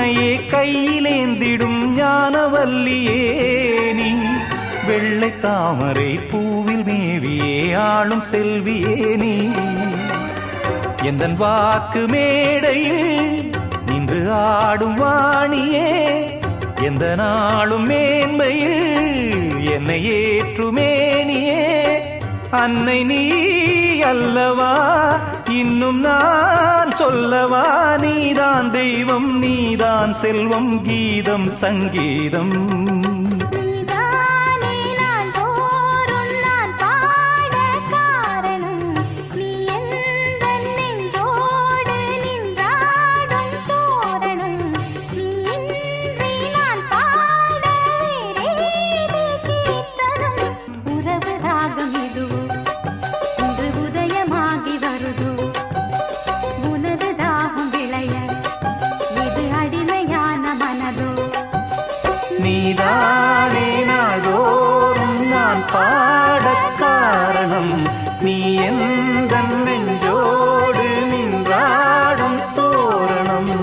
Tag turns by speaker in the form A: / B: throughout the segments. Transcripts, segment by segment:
A: உன்னையே கையிலேந்திடும் ஞானவல்லியே நீ வெள்ளை தாமரை பூவில் மேவியே ஆளும் செல்வியே நீ எந்தன் வாக்கு மேடையில் நின்று ஆடும் வாணியே எந்த நாளும் மேன்மையில் என்னை ஏற்றுமேனியே அன்னை நீ அல்லவா இன்னும் நான் சொல்லவா நீதான் தெய்வம் நீதான் செல்வம் கீதம் சங்கீதம் நீதானே நாள்தோறும் நான் பாடக் காரணம் நீ எந்தன் நெஞ்சோடு நின்றாடும் தோரணம்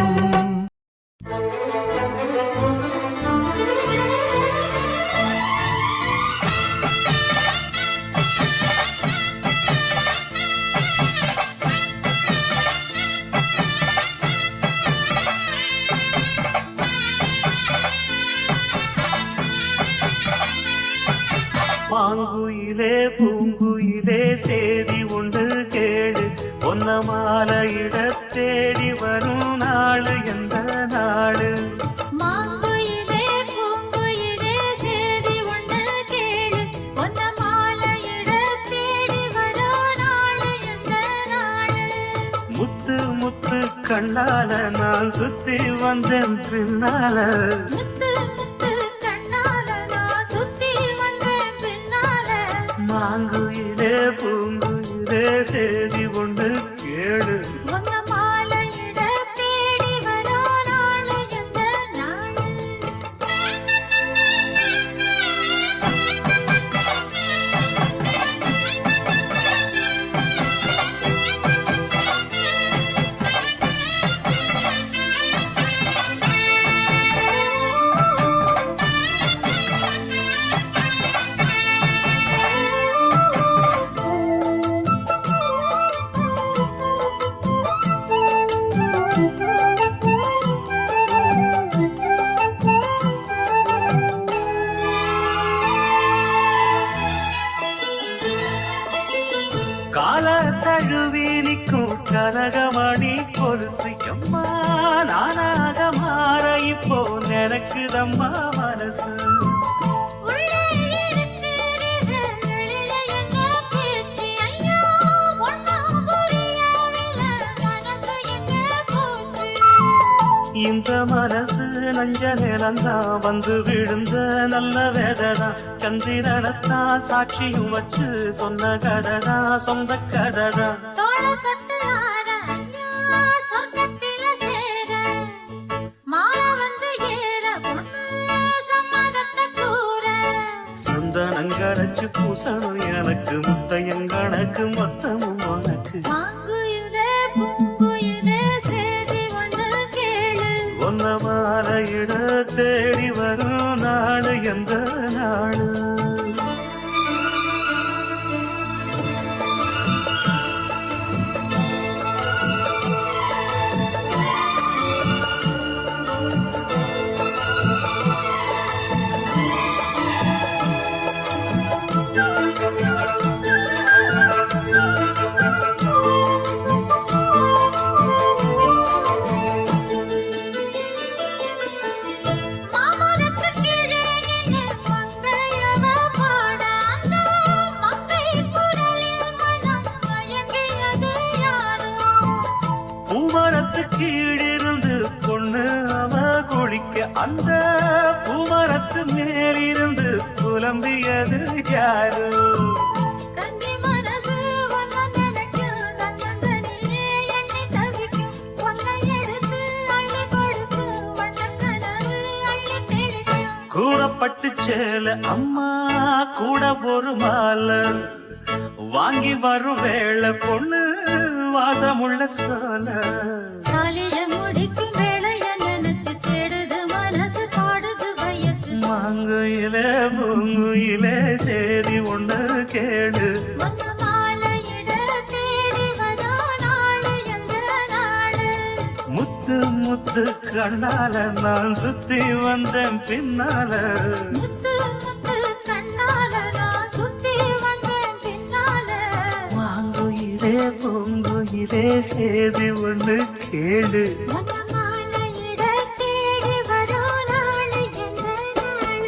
B: மாங்குயிலே பூங்குயிலே சேதி உண்டு கேடு பொன்ன மாலையிட தேடி வரும் நாடு எந்த நாடு
C: மாங்குயிலே பூங்குயிலே சேதி உண்டு கேடு பொன்ன மாலையிட தேடி வரும் நாடு எந்த நாடு
B: முத்து முத்து கண்ணால நான் சுத்தி வந்தேன் பின்னால மாங்குயிலே பூங்குயிலே சேதி கொண்டு கேடு கால தழுவி நிற்கும் கனகமணி கொலுசு அம்மா நானாக மாற இப்போ நினைக்குதம்மா மனசு இந்த மனசு நஞ்ச நிலந்தான் வந்து விழுந்த நல்ல வேததான் சந்திரனத்தான் சாட்சியும் வச்சு சொன்ன கதடா சொந்த கதடா சந்தனங்கரைச்சு பூசணும் எனக்கு முத்தையங்கணக்கு மொத்தமும் உனக்கு ஒன்ன மாலையிட தேடி வரும் நாடு எந்த நாடு கீழிருந்து பொண்ணு அவ குளிக்க அந்த பூமரத்து மேலிருந்து புலம்பியது யாரு கூறப்பட்டு சேல அம்மா கூட ஒரு மாலை வாங்கி வரும் வேளை பொண்ணு வாசமுள்ள சோல
C: முடிக்கும் வேளைய நினைச்சு
B: முத்து கண்ணால நான் சுத்தி வந்தேன் பின்னால
C: முத்து முத்து கண்ணால நான் சுத்தி வந்தேன் பின்னால
B: வாங்குயிரே பூங்குயிரே சேதி ஒண்ணு கேளு
C: உன்ன மாலையிட தேடி வரும் நாள் என்ன நாள்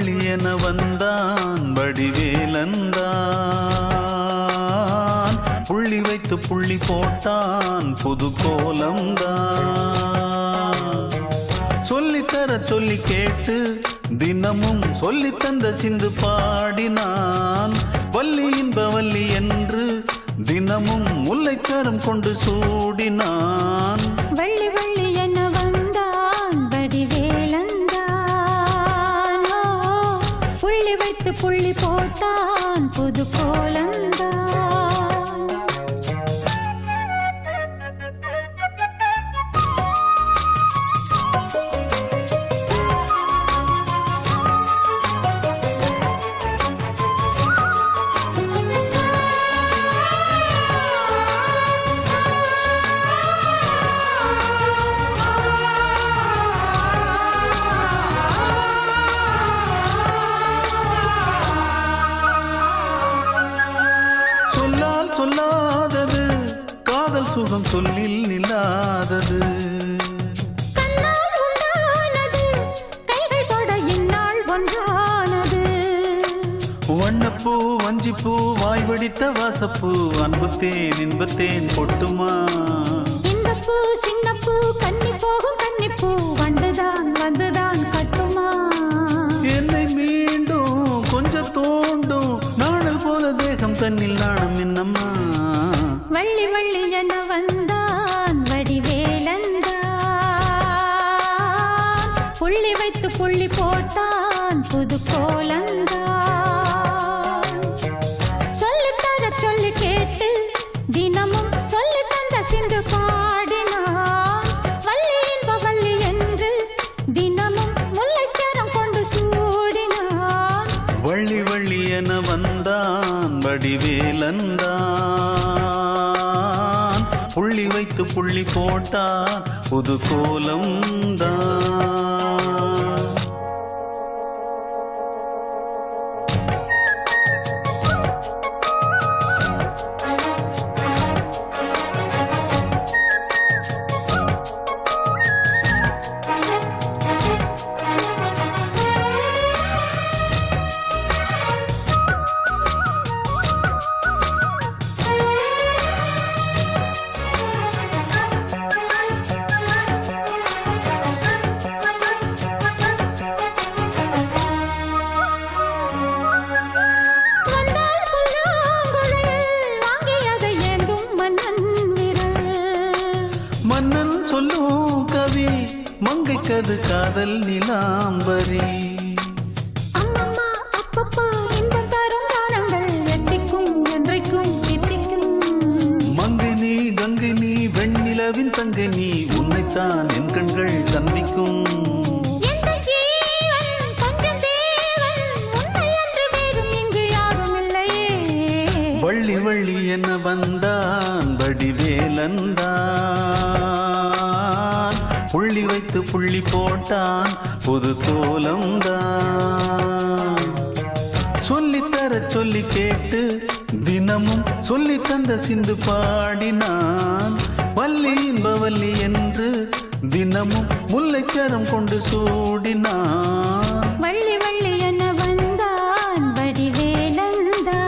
B: வள்ளி என வந்தான் வடிவேலந்தான் புள்ளி வைத்து புள்ளி போட்டான் புது கோலம்தான் சொல்லித்தர சொல்லி கேட்டு தினமும் சொல்லி தந்த சிந்து பாடினான் வள்ளி இன்ப வள்ளி என்று தினமும் முல்லைச்சாரம் கொண்டு சூடினான்
C: வள்ளி வள்ளி என வந்தான் வடிவேலந்தான் புள்ளி வைத்து புள்ளி போட்டான் புது கோலந்தான்
B: சொல்லாதது காதல் சுகம் சொல்லில் நில்லாதது
C: கண்ணால் உண்டானது கைகள் தொட இந்நாள் ஒன்றானது
B: வண்ணப்பூ வஞ்சிப்பூ வாய் வடித்த வாசப்பூ அன்புத்தேன் இன்பத்தேன் பொட்டுமா
C: இந்த பூ சின்ன பூ கன்னி போகும் கன்னிப்பூ வந்துதான் கட்டுமா
B: என்னை மீண்டும் கொஞ்சம் தோண்டும் நாடல் போல தேகம் தன்னில் நாணம் என்னம்மா
C: வள்ளி வள்ளி என வந்தான் வடிவேலந்தான் புள்ளி வைத்து புள்ளி போட்டான் புது கோலந்தான் சொல்லித்தர சொல்லி கேட்டு தினமும் சொல்லி தந்த சிந்து பாடினான் வள்ளி இன்ப வள்ளி என்று தினமும் முல்லைச்சாரம் கொண்டு சூடினான்
B: வள்ளி வள்ளி என வந்தான் வடிவேலந்தான் புள்ளி வைத்து புள்ளி போட்டான் புது கோலம்தான் மன்னன் சொல்லும் கவி மங்கைக்கது காதல் நிலாம்பரி
C: அம்மம்மா அப்பப்பா இந்த தரும் தாரங்கள் எட்டிக்கும் என்றைக்கும் தித்திக்கும்
B: மங்கை நீ கங்கை நீ வெண்ணிலவின் தங்கை நீ உன்னைத்தான் என் கண்கள் சந்திக்கும்
C: எந்த ஜீவன் கொஞ்சம் தேவன் உன்னை அன்று வேறும் இங்கு யாரும் இல்லையே
B: வள்ளி வள்ளி என வந்தான் வடிவேலந்தான் புள்ளி வைத்து புள்ளி போட்டான் புது கோலம்தான் சொல்லித்தர சொல்லி கேட்டு தினமும் சொல்லி தந்த சிந்து பாடினான் வள்ளி இன்ப வள்ளி என்று தினமும் முல்லைச்சாரம் கொண்டு சூடினான்
C: வள்ளி வள்ளி என வந்தான் வடிவேலந்தான்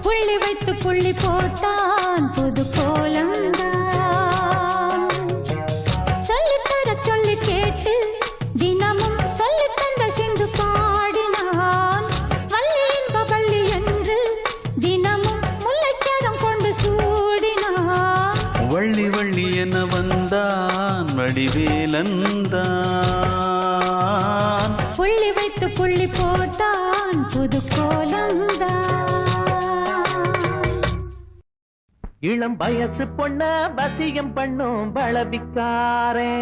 C: புள்ளி வைத்து புள்ளி போட்டான் புது கோலம்தான் சொல்லித்தர சொல்லி கேட்டு தினமும் சொல்லி தந்த சிந்து பாடினான் வள்ளி இன்ப வள்ளி என்று தினமும் முல்லைச்சாரம் கொண்டு சூடினான்
B: வள்ளி வள்ளி என வந்தான் வடிவேலந்தான்
C: புள்ளி வைத்து புள்ளி போட்டான் புது கோலம்தான்
A: இளம் வயசு பொண்ண வசியம் பண்ணும் பளவிக்காரே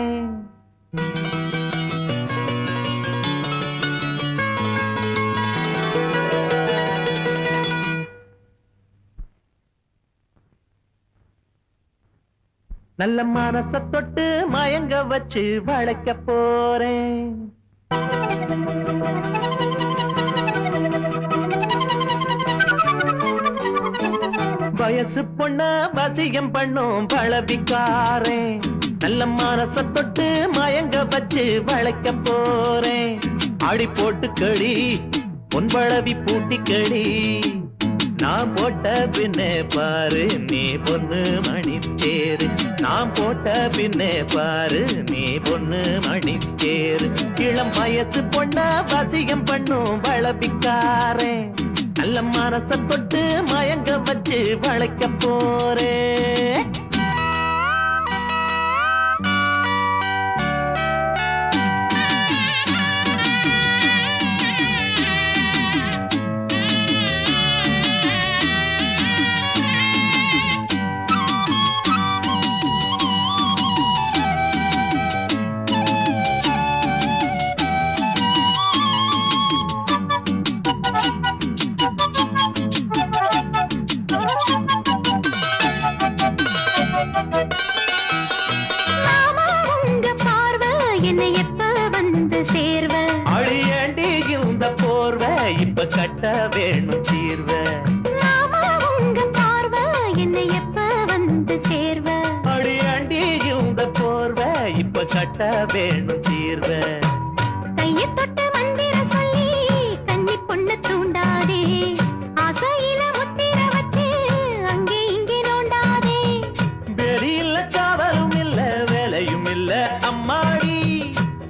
A: நல்ல மனச தொட்டு மயங்க வச்சு வளைக்க போறேன் வயசு பொண்ண வசியம் பண்ணும் பளவிக்காரே நல்ல மனச தொட்டு மயங்க வச்சு வளைக்க போறேன். ஆடி போட்டு கடி பொன்பளவி பூட்டி கடி. நான் போட்ட பின்னே பாரு நீ பொண்ணு மணி தேரு. நான் போட்ட பின்னே பாரு நீ பொண்ணு மணி தேரு. இளம் வயசு பொண்ண வசியம் பண்ணும் வளபிக்காரன். நல்ல மனச தொட்டு மயங்க வச்சு வளைக்க போறேன்.
C: மாமா உங்க பார்வை என்னை எப்ப வந்து சேர்வ?
A: அழியண்டி இந்த போர்வை இப்ப கட்ட வேணும் தீர்வ.
C: மாமா உங்க பார்வை என்னை எப்ப வந்து சேர்வ?
A: அழியண்டி இந்த போர்வை இப்ப கட்ட வேணும் தீர்வ.
C: கையை தொட்டு மந்திர சொல்லி கன்னி பொண்ணு தூண்டாதே. ஆசையில முத்திர வச்சு அங்கே இங்கே நோண்டாதே.
A: வெறி இல்ல காவலும் இல்ல வேலையும் இல்ல அம்மாடி.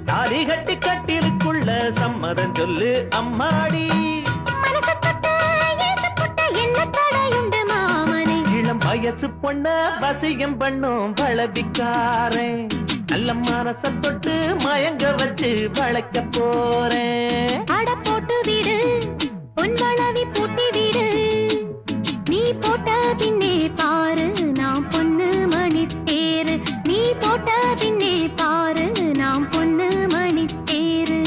A: தாலி கட்டி கட்டிலுக்குள்ள சம்மதம் சொல்லு அம்மாடி.
C: மனச தொட்டு ஏத்து புட்ட என்ன தடையுண்டு மாமனே?
A: இளம் வயசு பொண்ண வசியம் பண்ணும் வளபிக்காரன். நல்ல மனச தொட்டு மயங்க வச்சு வளைக்க போறேன்.
C: அட போட்டு விடு பொன்வளவி பூட்டி விடு. நீ போட்ட பின்னே பாரு நாம் பொண்ணு மணி தேரு. நீ போட்ட பின்னே பாரு நாம் பொண்ணு மணி தேரு.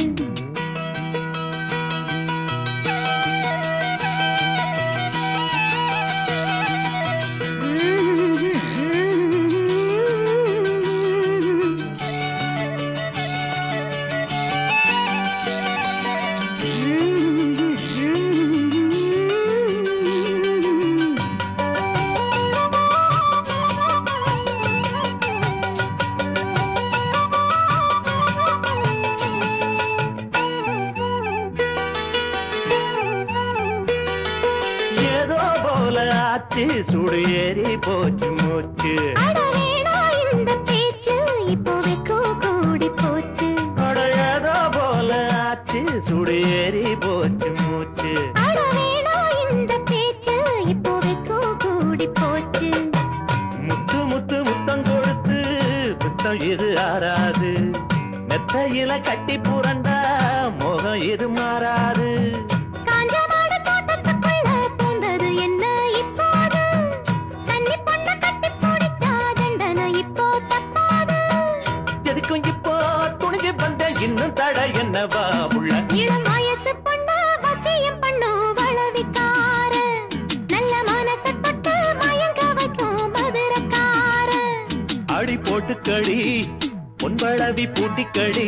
A: ஏதோ போல ஆச்சு சுடு ஏறி போச்சு மூச்சு.
C: அட வேணா இந்த பேச்சு இப்போதைக்கு கூடி போச்சு.
A: அட ஏதோ போல ஆச்சு சுடு ஏறி போச்சு மூச்சு.
C: அட வேணா இந்த பேச்சு இப்போதைக்கு கூடி போச்சு.
A: முத்து முத்து முத்தம் கொடுத்து முத்தம் இது ஆறாது. மெத்தையில கட்டி புரண்டா மோகம் இது மாறாது.
C: காஞ்ச மாடு தோட்டத்துக்குள்ள பூந்தது என்ன இப்போது? கன்னி பொண்ண கட்டி பிடிச்சா தண்டனை இப்போ தப்பாது.
A: எதுக்கும் இப்போ துணிஞ்சு வந்த இன்னும் தட என்னவா உள்ள.
C: இளம் வயசு பொண்ண வசியம் பண்ணும் வளவிக்கார. நல்ல மனச தொட்டு மயங்க வைக்கும் மதுரக்கார.
A: அடி போட்டு கடி பொன்பளவி பூட்டி கடி.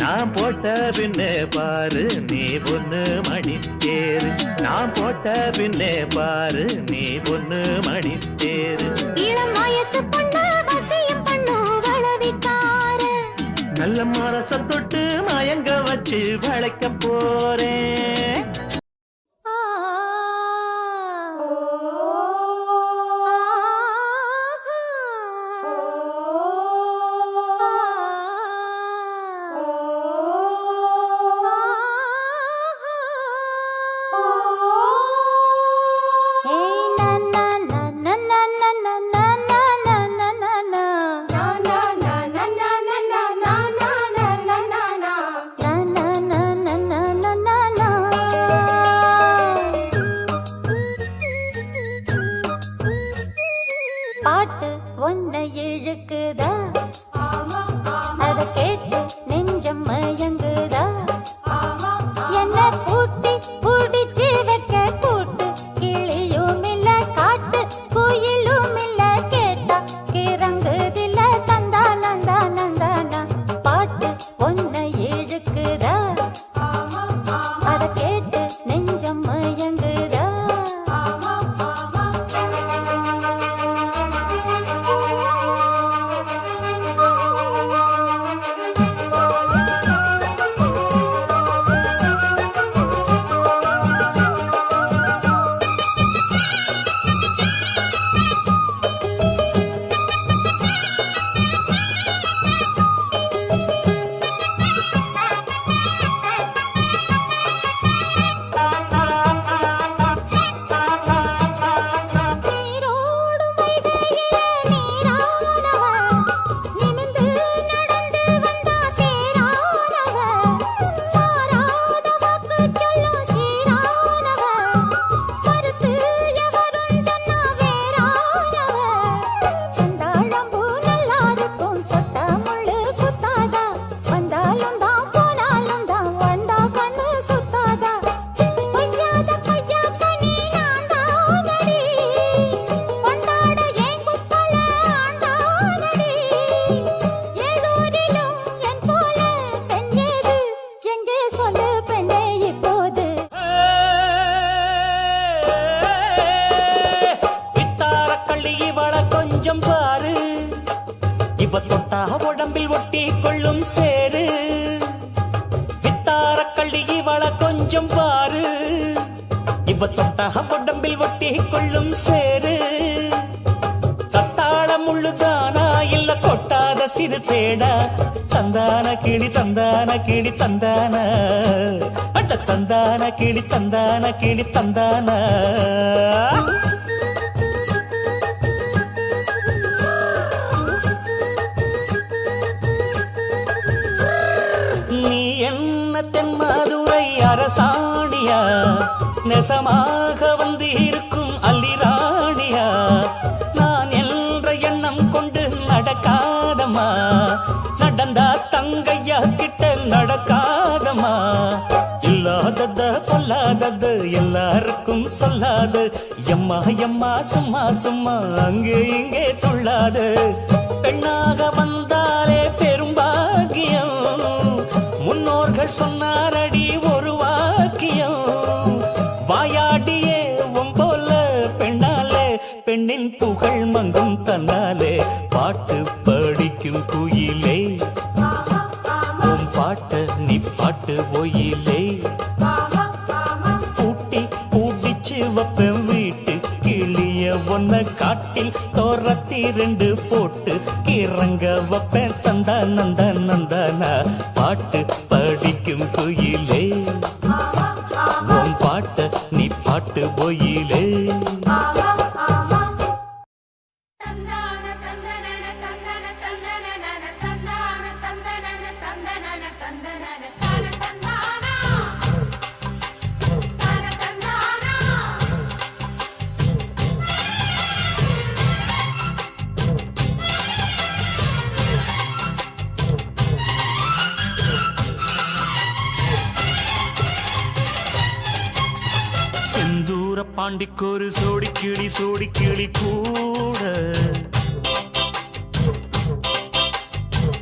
A: நான் போட்ட பின்னே பாரு நீ பொண்ணு மணி தேரு. நான் போட்ட பின்னே பாரு நீ பொண்ணு மணி தேரு.
C: இளம் வயசு பொண்ண வசியம் பண்ணும் வளவிக்கார.
A: நல்ல மனச தொட்டு மயங்க வச்சு வளைக்க போறேன்.
C: na na
D: ஒட்டி கொள்ளும் சேரு வித்தார கள்ளி இவள கொஞ்சம் பாரு இவ தொட்டாக உடம்பில் ஒட்டி கொள்ளும் சேரு தத்தாள முள்ளுதானா இல்ல கொட்டாத சிறு தேடா தந்தான கிளி தந்தான கிளி தந்தான அட்ட தந்தான கிளி தந்தான கிளி தந்தான நீ என்ன தென்மதுரை அரசாணியா நெசமாக வந்து இருக்கும் அல்லிராணியா நான் என்ற எண்ணம் கொண்டு நடக்காதமா நடந்தா தங்கையா கிட்ட நடக்காதமா இல்லாதத பொல்லாதது எல்லாருக்கும் சொல்லாது எம்மா எம்மா சும்மா சும்மா அங்கே இங்கே துள்ளாது பெண்ணாக வந்தாலே பெரும்பாகியம் முன்னோர்கள் சொன்னாரடி ஒரு வாக்கியம் வாயாடியே போல பெண்ணாலே பெண்ணின் புகழ் மங்கும் தன்னாலே பாட்டு படிக்கும் குயிலே உன் பாட்ட நீ பாட்டு ஒயிலே பூட்டி பூட்டிச்சு வப்பேன் வீட்டு கிளிய ஒன்ன காட்டில் தோரத்தி ரெண்டு போட்டு கிறங்க வப்பேன் தந்தா நந்தா நந்தானா பாட்டு படிக்கும் குயிலே உன் பாட்ட நீ பாட்டு ஒயிலே செந்தூர பாண்டிக்கொரு சோடி கிளி கூட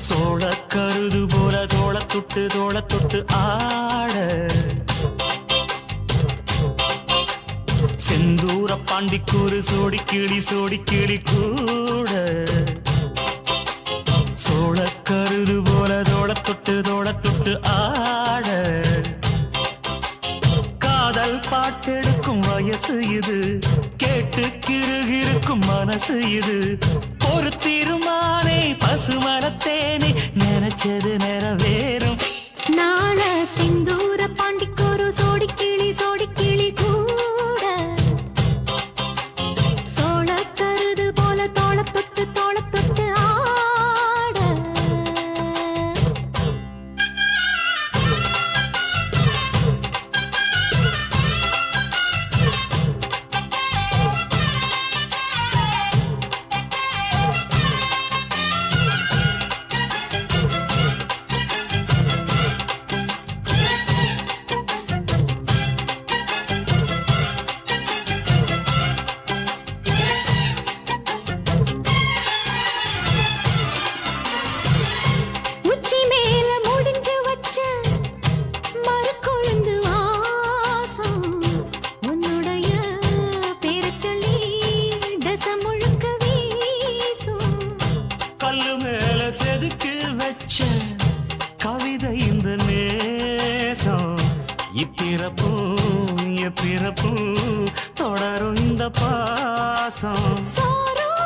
D: சோழ கருது போல தோள தொட்டு ஆட செந்தூர பாண்டிக்கொரு சோடி கிளி கூட சோழ கருது போல தோள தொட்டு ஆட காதல் பாட்டெடுக்கும் வயசு இது கேட்டு கிருகிருக்கும் மனசு இது ஒரு தீர்மானே பசுமரத்தேனே நினைச்சது நிறைவேறும்
C: நாள சிந்தூர பாண்டிக்கொரு சோடி கிளி கூட சோழ கருது போல தோள தொட்டு ஆட உச்சி மேல முடிஞ்சு வச்ச மறுகொழுந்து வாசம் உன்னுடைய பேரைச் சொல்லி தசை முழுக்க வீசும்
D: கல்லு மேல செதுக்கு வச்ச கவிதை இந்த நேசம் இப்பிறப்பும் எப்பிறப்பும் தொடரும் இந்த பாசம்
C: சோறும்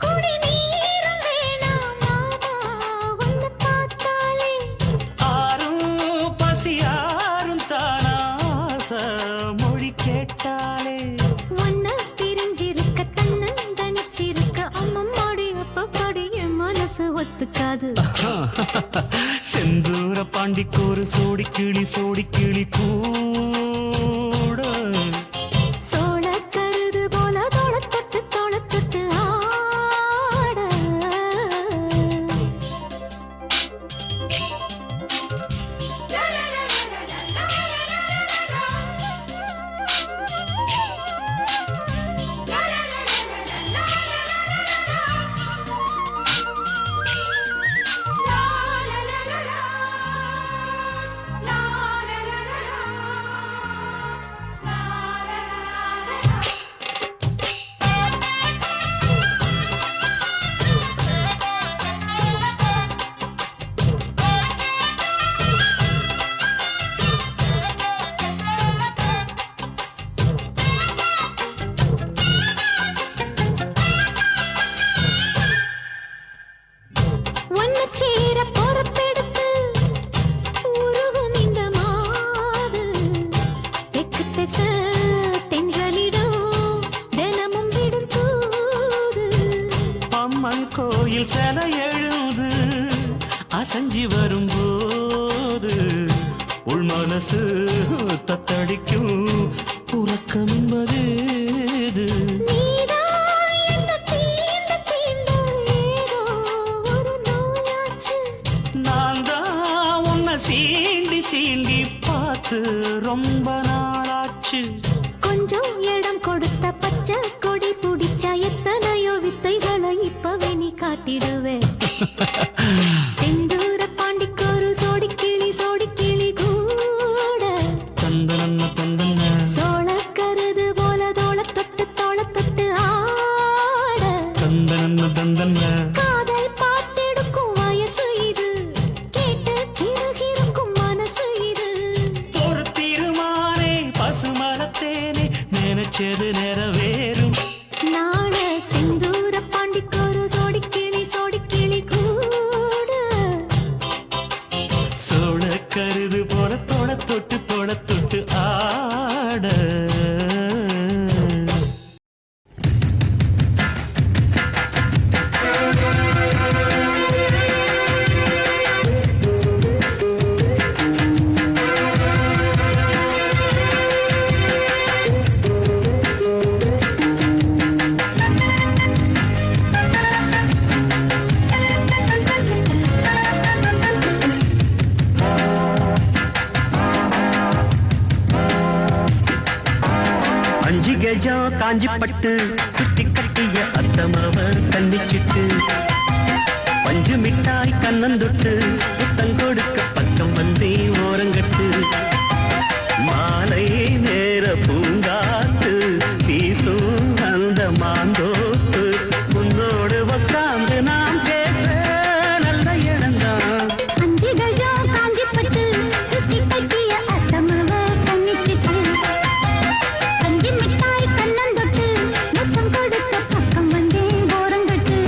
C: குடிநீரும் வேணாம் மாமா உன்னை பார்த்தாலே
D: ஆரும் பசியாரும் தானாச மொழி கேட்டாலே
C: உன்னை பிரிஞ்சிருக்க தன்னந்தனிச்சிருக்க அம்மம்மாடி அப்பப்படி என் மனசு ஒத்துக்காது
D: செந்தூர பாண்டிக்கொரு சோடி கிளி கூட
C: சோழ கருது போல தோள தொட்டு ஆட la la la la
D: உள் மனசு தத்தடிக்கும் உறக்கம் என்பது இது.
C: நீதான் என்னை தீண்ட தீண்ட ஏதோ ஒரு நோயாச்சு.
D: நான் தான் உன்னை சீண்டி சீண்டி பார்த்து ரொம்ப நாளாச்சு.
C: கொஞ்சம் இடம் கொடுத்த பச்சை கொடி பிடிச்சா எத்தனையோ வித்தைகளை இப்பவே நீ காட்டிடுவேன். செந்தூர பாண்டிக்கு ஒரு சோடி கிளி கூட
D: தந்தன தந்தன
C: சோழ கருது போல தோள தொட்டு ஆட
D: தந்தன தந்தன
C: காதல் பார்த்தெடுக்கும் வயசு இது, கேட்டு கிருகிருக்கும் மனசு இது.
D: ஒரு தீர்மானே பசுமரத்தேனே நினைச்சது நிறைவேறும்.
C: நாண செந்தூர பாண்டிக்கு ஒரு சோடி கிளி கூட
D: சோழ கருது போல தொட தொட்டு ஆட.
A: காஞ்சி பட்டு சுத்தி கட்டிய அத்தமவ கண்ணிச்சிட்டு பஞ்சு மிட்டாய் கண்ணந்தொட்டு புத்தம் கொடுக்க பக்கம் வந்தே ஓரங்கட்டு மாலை நேர பூங்காத்து வீசும் அந்த மாந்தோப்பு உன்னோடு உக்காந்து நாம் பேச நல்ல இடம்தான்.
C: காஞ்சி பட்டு சுத்தி கட்டிய அத்தமவ கண்ணிச்சிட்டு பஞ்சு மிட்டாய் கண்ணந்தொட்டு முத்தம் கொடுக்க பக்கம் வந்தே ஓரங்கட்டு.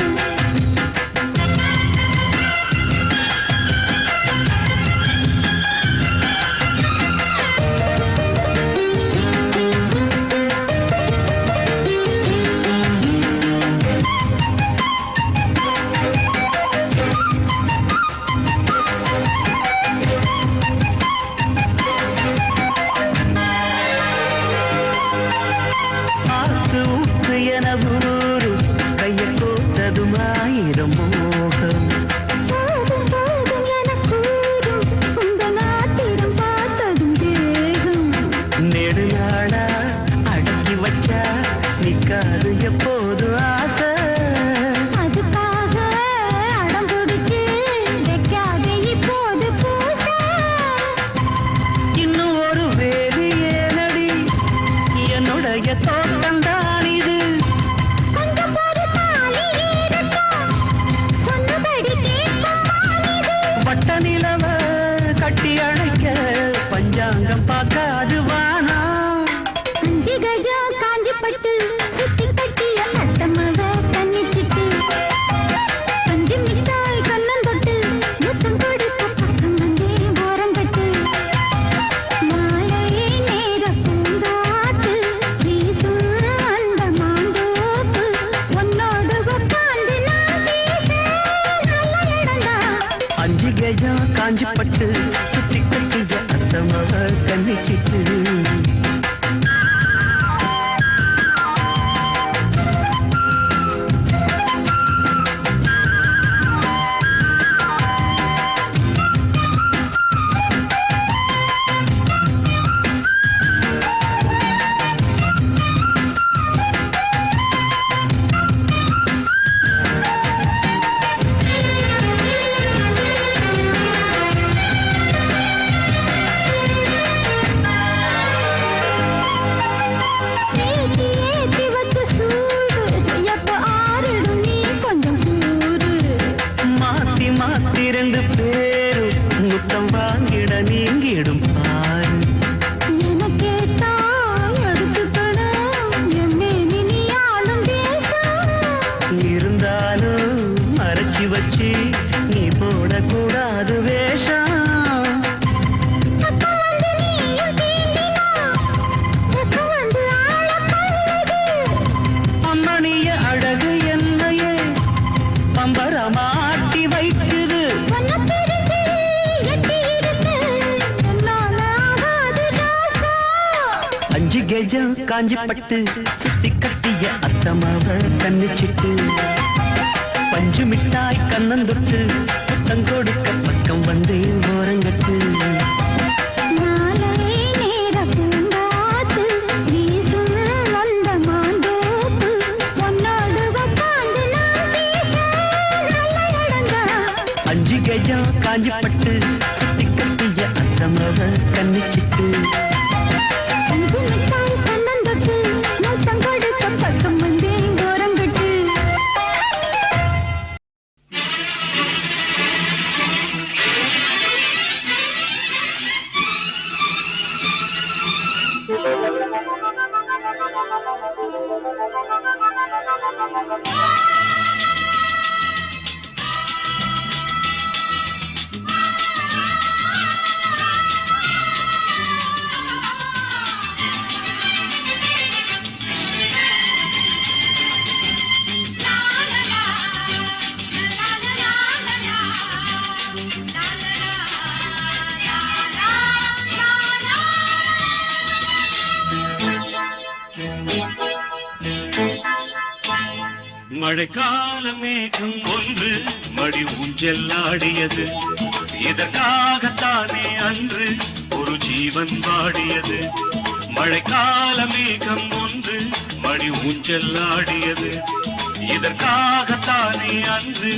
A: ஆற்று ஊற்று என ஊரு கைய கோத்ததும் ஆயிரம் மோகம்
C: போதும் போதும் என கூறும் உங்கள் ஆத்திரம் பார்த்ததும் தேகம்.
A: நெடுநாளா அடக்கி வச்சா நிக்காது எப்போது ஆசை.
C: அதுக்காக அடம் பிடிச்சு வைக்காதே இப்போது பூச.
A: இன்னும் ஒரு வேதி ஏனடி என்னுடைய தோட்டம் தான் இது.
C: கொஞ்சம் பொறுத்தாலி இருக்கட்டும், சொன்னபடி கேட்கும் மாலிது.
A: வட்ட நிலவ கட்டி அணைக்க பஞ்சாங்கம் பார்க்காது வானா.
C: அஞ்சு கஜம் காஞ்சி பட்டு சுத்தி கட்டிய அத்தமவ கண்ணிச்சிட்டு பஞ்சு மிட்டாய் கண்ணந்தொட்டு முத்தம் கொடுக்க பக்கம் வந்தே ஓரங்கட்டு. மாலை நேர பூங்காத்து வீசும் அந்த மாந்தோப்பு உன்னோடு உட்கார்ந்து நான் பேச நல்ல இடம்தான்.
A: அஞ்சு கஜம் காஞ்சி பட்டு சுத்தி கட்டிய அத்தமவ கண்ணிச்சிட்டு
B: கெஜம் காஞ்சி பட்டு சுத்தி கட்டிய அத்தமாவ கண்ணிச்சிட்டு பஞ்சு மிட்டாய் கண்ணந்தொட்டு புத்தம் கொடுக்க பக்கம் வந்து ஓரங்கட்டு அஞ்சு கெஜம் காஞ்சி பட்டு சுத்தி கட்டிய அத்தமாவ கண்ணிச்சிட்டு
E: மழைக்கால மேகம் ஒன்று மடி ஊஞ்செல்லாடியது இதற்காகத்தானே அன்று ஒரு ஜீவன் வாடியது மழைக்கால மேகம் ஒன்று மடி ஊஞ்செல்லாடியது இதற்காகத்தானே அன்று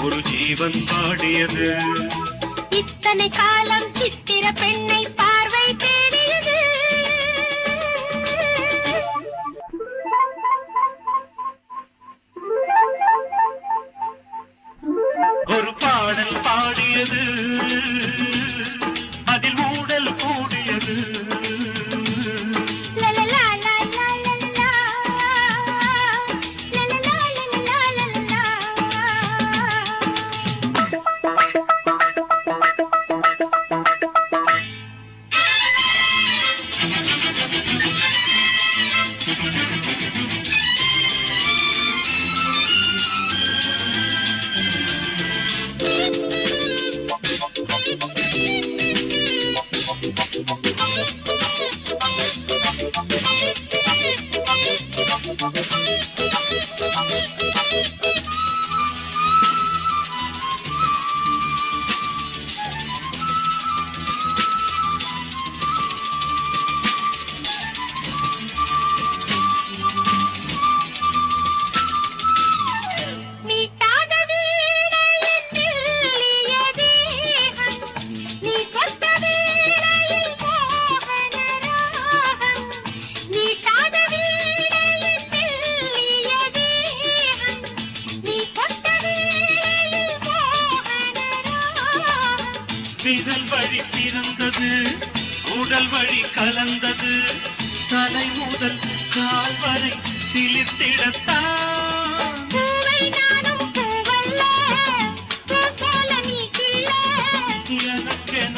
E: ஒரு ஜீவன் வாடியது
C: இத்தனை காலம் சித்திர பெண்ணை பார்வை தேடியது
E: ஒரு பாடல் பாடியது அதில் ஊடல் கூடியது விரல் வழி பிறந்தது உடல் வழி கலந்தது தலை முதல் கால் வரை சிலிர்த்திடத்தான் எனக்கென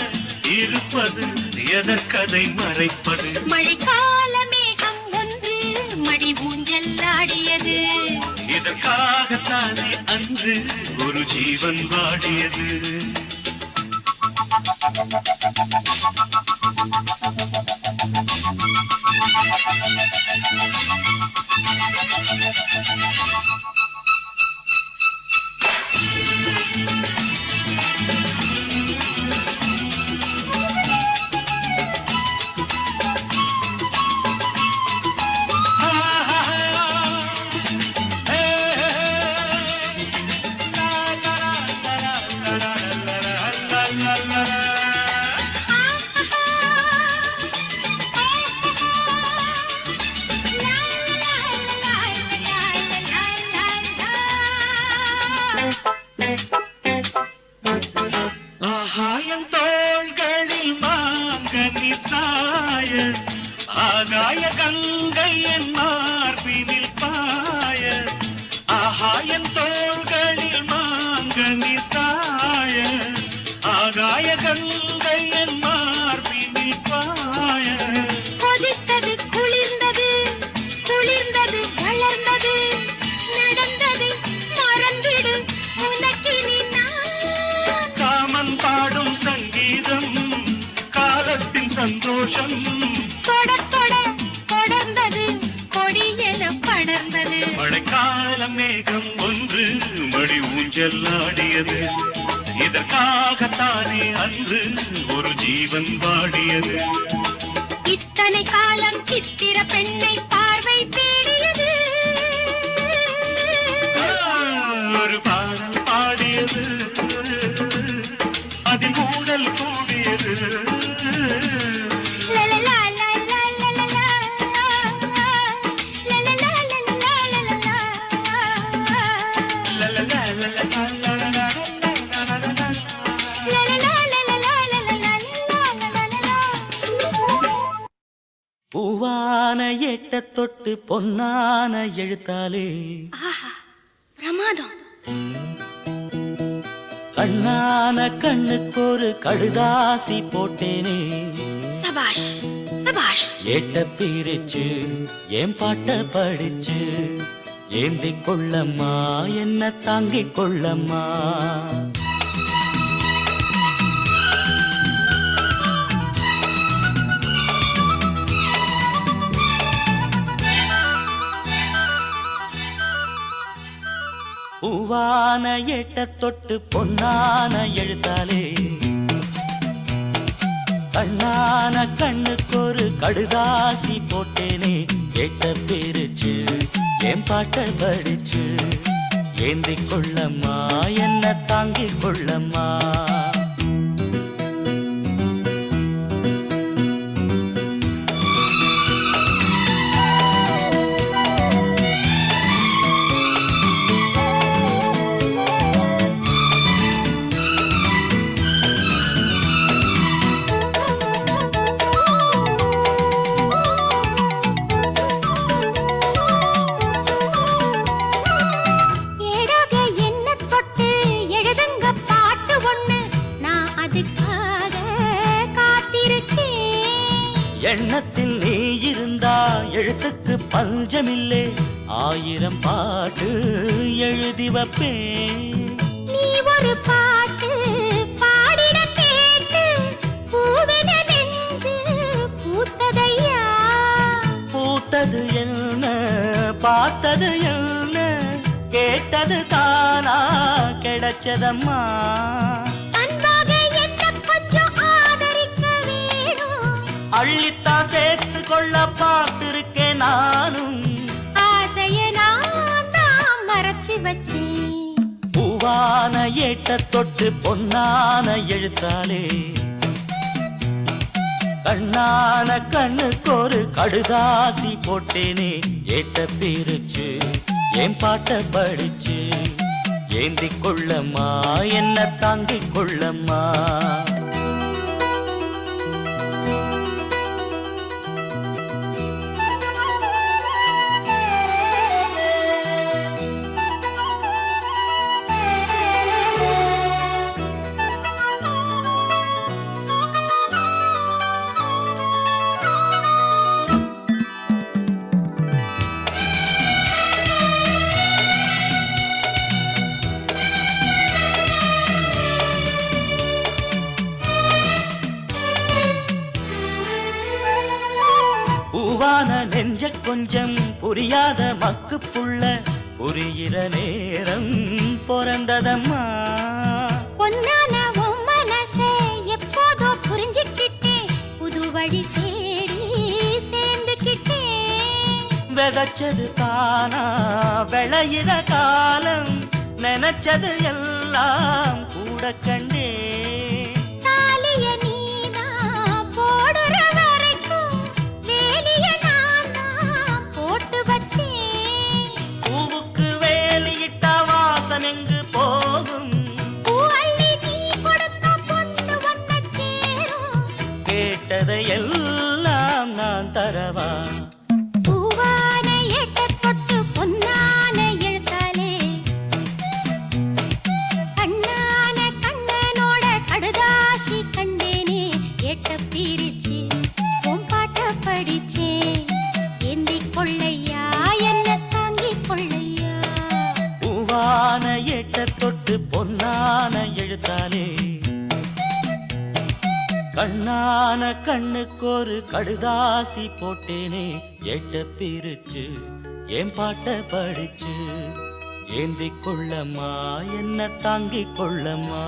E: இருப்பது எதற்கதை மறைப்பது
C: மழைக்கால மேகம் ஒன்று மடி ஊஞ்செல்லாடியது
E: இதற்காகத்தானே அன்று ஒரு ஜீவன் வாடியது ஆகாயம் தோள்களில் மாங்கனி சாய ஆகாய கங்கை என் மார்பினில் பாய ஆகாயம் தோள்களில் மாங்கனி சாய ஆகாய கங்கை என் மார்பினில் பாய
C: கொதித்தது குளிர்ந்தது குளிர்ந்தது வளர்ந்தது நடந்தது மறந்திடு உனக்கினி நான்
E: காமன் பாடும் சங்கீதம் காலத்தின் சந்தோஷம்
C: தொட தொட
E: மழைக்கால மேகம் ஒன்று மடி ஊஞ்சல் ஆடியது இதற்காகத்தானே அன்று ஒரு ஜீவன் வாடியது
C: இத்தனை காலம் சித்திர பெண்ணை பார்வை தேடியது
E: ஒரு பாடல் பாடியது அதில் ஊடல் கூடியது
D: பூவான எட்ட தொட்டு பொன்னான எழுத்தாலே
C: பிரமாதம்.
D: கண்ணான கண்ணுக்கு ஒரு கடுதாசி போட்டேனே
C: சபாஷ் சபாஷ்.
D: ஏட்ட பிரிச்சு ஏன் பாட்ட படிச்சு ஏந்தி கொள்ளம்மா என்ன தாங்கிக் கொள்ளம்மா. பூவான எட்ட தொட்டு பொன்னான எழுத்தாலே கண்ணான கண்ணுக்கு ஒரு கடுதாசி போட்டேனே கேட்ட பிரிச்சு என் பாட்ட படிச்சு ஏந்தி கொள்ளம்மா என்ன தாங்கிக் கொள்ளம்மா. எண்ணத்தில் நீ இருந்தா எழுத்துக்கு பஞ்சமில்லை 1000 பாட்டு எழுதி வைப்பேன்.
C: நீ ஒரு பாட்டு பாடிட கேட்டு பூவென நெஞ்சு பூத்ததையா.
D: பூத்தது என்ன பார்த்தது என்ன கேட்டது தானா கிடைச்சதம்மா. அள்ளித்தா சேர்த்து கொள்ள பார்த்திருக்கேன் நானும்
C: ஆசைய நான் மறைச்சு வச்சேன்.
D: பூவான ஏட்ட தொட்டு பொன்னான எழுத்தாலே கண்ணான கண்ணுக்கு ஒரு கடுதாசி போட்டேனே ஏட்ட பிரிச்சு என் பாட்ட படிச்சு ஏந்தி கொள்ளம்மா என்ன தாங்கிக் கொள்ளம்மா. பூவான நெஞ்ச கொஞ்சம் புரியாத மக்கு புள்ள புரிகிற நேரம் பிறந்ததம்மா.
C: பொன்னான உன் மனசே எப்போதோ புரிஞ்சுக்கிட்டேன் புது வழி தேடி சேர்ந்துக்கிட்டேன்.
D: விதைச்சது தானா விளையிற காலம் நினைச்சது எல்லாம் கூட கண்டே. கேட்டதையெல்லாம் நான் தரவா.
C: பூவான எட்ட தொட்டு பொன்னான எழுத்தாலே கண்ணான கண்ணனோட கடுதாசி கண்டேனே ஏட்ட பிரிச்சு உன் பாட்ட படிச்சே ஏந்தி கொள்ளையா என்ன தாங்கிக் கொள்ளையா.
D: பூவான எட்ட தொட்டு பொன்னான எழுத்தாலே கண்ணான கண்ணுக்கு ஒரு கடுதாசி போட்டேனே ஏட்ட பிரிச்சு என் பாட்ட படிச்சு ஏந்திக் கொள்ளம்மா என்ன தாங்கிக் கொள்ளம்மா.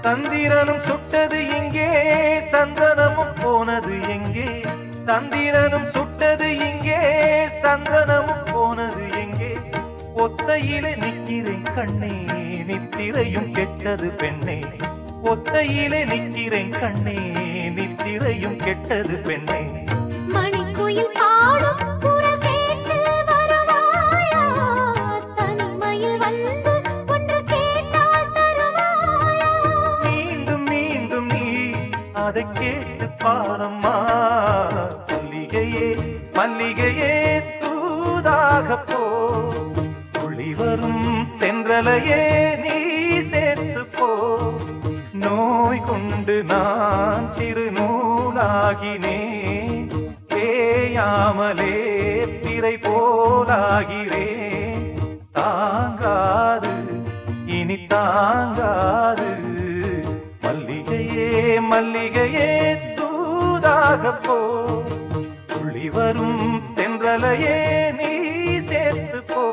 A: சந்திரனும் சுட்டது எங்கே சந்தனமும் போனது எங்கே சந்திரனும் சுட்டது இங்கே சந்தனமும் போனது எங்கே ஒத்தையிலே நிக்கிறேன் கண்ணே நித்திரையும் கெட்டது பெண்ணே ஒத்தையிலே நிக்கிறேன் கண்ணே நித்திரையும் கெட்டது பெண்ணே
C: மணிக்குயில் பாடும் குரல் கேட்டு வருவாயா தனிமையில் வந்து ஒன்று கேட்டால் தருவாயா
A: மீண்டும் மீண்டும் நீ அதை கேட்டு பாரம்மா மல்லிகையே மல்லிகையே தூதாக போ துளி வரும் தென்றலையே நீ சேர்த்து போ நோய் கொண்டு நான் சிறு நூலாகினேன் தேயாமலே பிறை போலாகிறேன் தாங்காது இனி தாங்காது மல்லிகையே மல்லிகையே தூதாக போ துளி வரும் தென்றலையே நீ சேர்த்து போ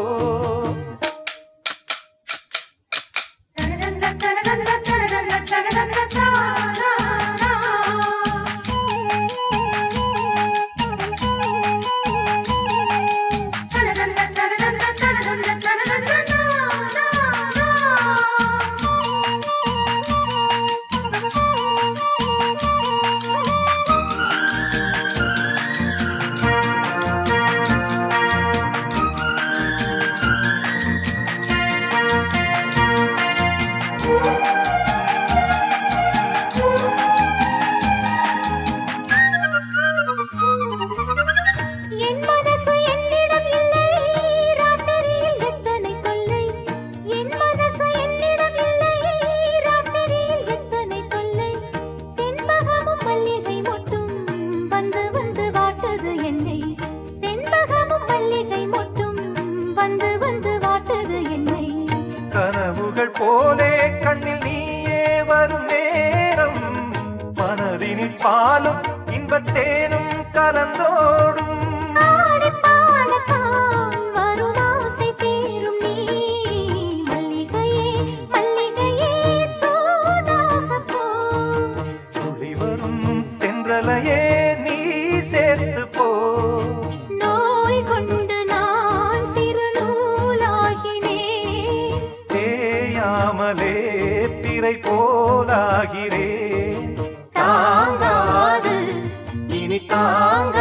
A: கனவுகள் போலே கண்ணில் நீயே வரும் நேரம் மனதினில் பாலும் இன்பத்தேனும் கலந்தோடும் துளி வரும் தென்றலையே நீ சேர்த்து போ
C: நோய் கொண்டு நான் சிறு நூலாகினேன்
A: தேயாமலே பிறை போலாகிறேன்
C: தாங்காது இனி தாங்க